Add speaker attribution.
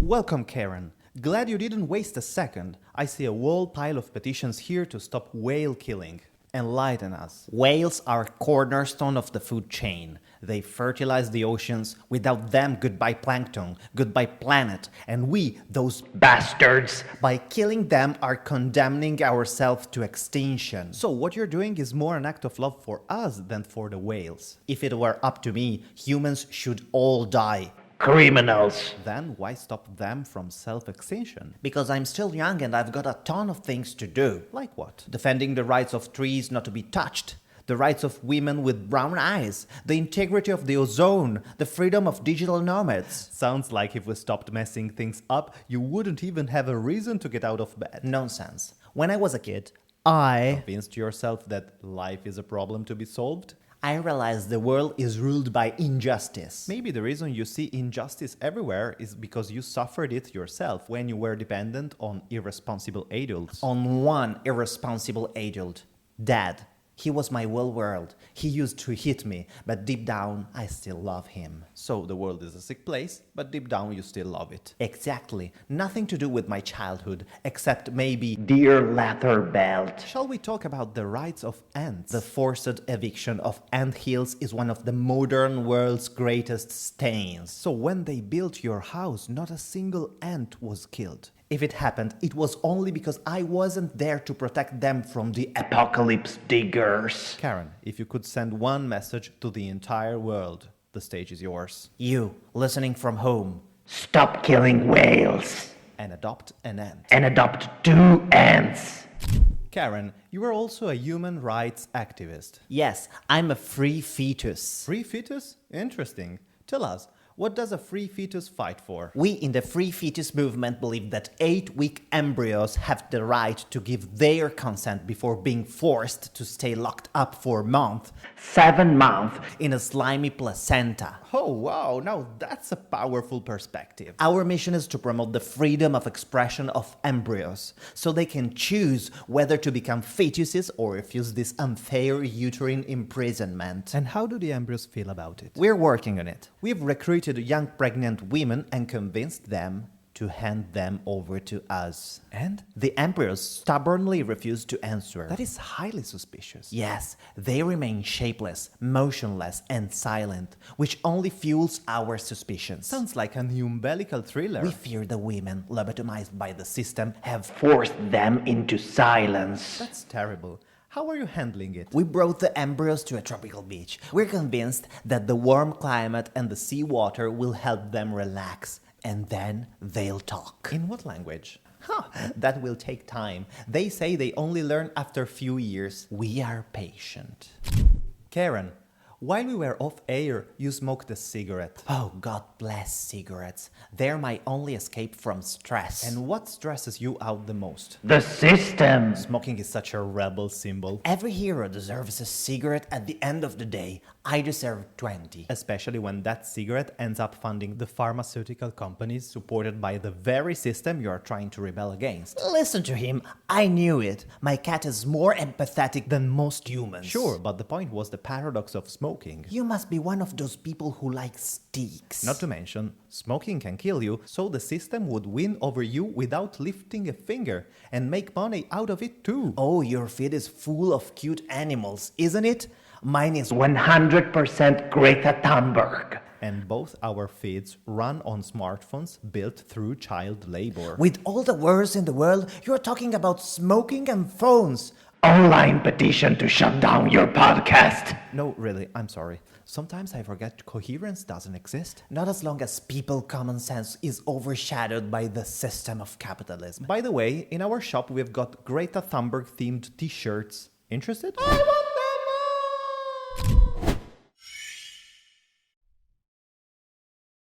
Speaker 1: Welcome, Karen. Glad you didn't waste a second. I see a whole pile of petitions here to stop whale killing. Enlighten us. Whales are cornerstone of the food chain. They fertilize the oceans. Without them, goodbye plankton, goodbye planet. And we, those bastards, by killing them are condemning ourselves to extinction. So what you're doing is more an act of love for us than for the whales. If it were up to me, humans should all die. Criminals. Then why stop them from self-extinction? Because I'm still young and I've got a ton of things to do. Like what? Defending the rights of trees not to be touched, the rights of women with brown eyes, the integrity of the ozone, the freedom of digital nomads. Sounds like if we stopped messing things up, you wouldn't even have a reason to get out of bed. Nonsense. When I was a kid, I convinced yourself that life is a problem to be solved. I realize the world is ruled by injustice. Maybe the reason you see injustice everywhere is because you suffered it yourself when you were dependent on irresponsible adults. On one irresponsible adult, Dad. He was my whole world. He used to hit me, but deep down, I still love him. So the world is a sick place, but deep down you still love it. Exactly. Nothing to do with my childhood, except maybe dear leather belt. Shall we talk about the rights of ants? The forced eviction of anthills is one of the modern world's greatest stains. So when they built your house, not a single ant was killed. If it happened, it was only because I wasn't there to protect them from the apocalypse diggers. Karen, if you could send one message to the entire world, the stage is yours. You, listening from home, stop killing whales. And adopt an ant. And adopt 2 ants. Karen, you are also a human rights activist. Yes, I'm a free fetus. Free fetus? Interesting. Tell us. What does a free fetus fight for? We in the free fetus movement believe that 8-week embryos have the right to give their consent before being forced to stay locked up for a month, 7 months, in a slimy placenta. Oh wow, now that's a powerful perspective. Our mission is to promote the freedom of expression of embryos, so they can choose whether to become fetuses or refuse this unfair uterine imprisonment. And how do the embryos feel about it? We're working on it. We've recruited young pregnant women and convinced them to hand them over to us. And? The embryos stubbornly refuse to answer. That is highly suspicious. Yes, they remain shapeless, motionless, and silent, which only fuels our suspicions. Sounds like an umbilical thriller. We fear the women, lobotomized by the system, have forced them into silence. That's terrible. How are you handling it? We brought the embryos to a tropical beach. We're convinced that the warm climate and the seawater will help them relax. And then they'll talk. In what language? That will take time. They say they only learn after a few years. We are patient. Karen, while we were off air, you smoked a cigarette. Oh, God bless cigarettes. They're my only escape from stress. And what stresses you out the most? The system. Smoking is such a rebel symbol. Every hero deserves a cigarette at the end of the day. I deserve 20. Especially when that cigarette ends up funding the pharmaceutical companies supported by the very system you are trying to rebel against. Listen to him. I knew it. My cat is more empathetic than most humans. Sure, but the point was the paradox of smoking. You must be one of those people who like sticks. Not to mention, smoking can kill you, so the system would win over you without lifting a finger and make money out of it too. Oh, your feed is full of cute animals, isn't it? Mine is 100% Greta Thunberg. And both our feeds run on smartphones built through child labor. With all the words in the world, you're talking about smoking and phones. Online petition to shut down your podcast. No, really, I'm sorry. Sometimes I forget coherence doesn't exist. Not as long as people common sense is overshadowed by the system of capitalism. By the way, in our shop we've got Greta Thunberg themed t-shirts. Interested? I want